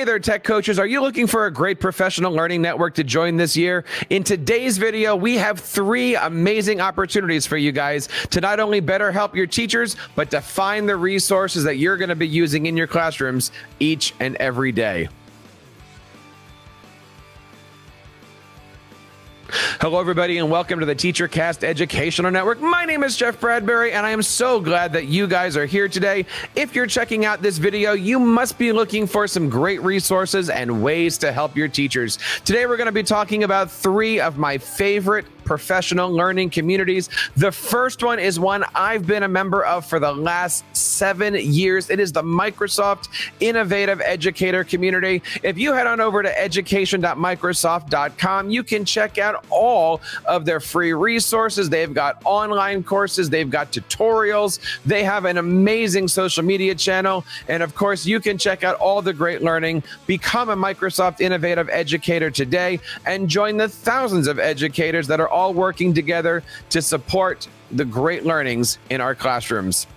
Hey there, tech coaches. Are you looking for a great professional learning network to join this year? In today's video, we have 3 amazing opportunities for you guys to not only better help your teachers, but to find the resources that you're going to be using in your classrooms each and every day. Hello, everybody, and welcome to the TeacherCast Educational Network. My name is Jeff Bradbury, and I am so glad that you guys are here today. If you're checking out this video, you must be looking for some great resources and ways to help your teachers. Today, we're going to be talking about 3 of my favorite professional learning communities. The first one is one I've been a member of for the last 7 years. It is the Microsoft Innovative Educator community. If you head on over to education.microsoft.com, you can check out all of their free resources. They've got online courses, they've got tutorials, they have an amazing social media channel, and of course, you can check out all the great learning. Become a Microsoft Innovative Educator today and join the thousands of educators that are all working together to support the great learnings in our classrooms.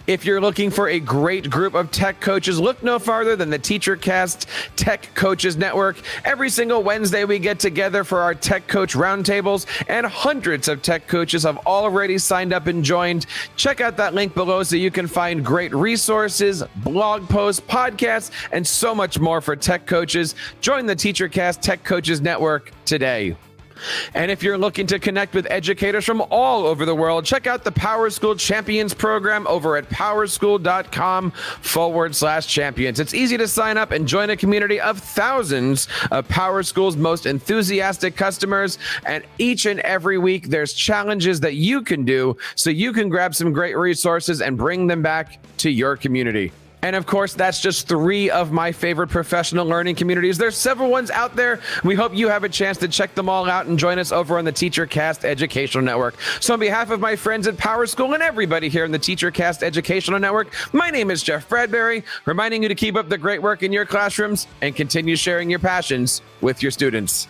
If you're looking for a great group of tech coaches, look no farther than the TeacherCast Tech Coaches Network. Every single Wednesday, we get together for our Tech Coach Roundtables, and hundreds of tech coaches have already signed up and joined. Check out that link below so you can find great resources, blog posts, podcasts, and so much more for tech coaches. Join the TeacherCast Tech Coaches Network today. And if you're looking to connect with educators from all over the world, check out the PowerSchool Champions program over at powerschool.com/champions. It's easy to sign up and join a community of thousands of PowerSchool's most enthusiastic customers. And each and every week, there's challenges that you can do so you can grab some great resources and bring them back to your community. And of course, that's just 3 of my favorite professional learning communities. There's several ones out there. We hope you have a chance to check them all out and join us over on the TeacherCast Educational Network. So on behalf of my friends at PowerSchool and everybody here in the TeacherCast Educational Network, my name is Jeff Bradbury, reminding you to keep up the great work in your classrooms and continue sharing your passions with your students.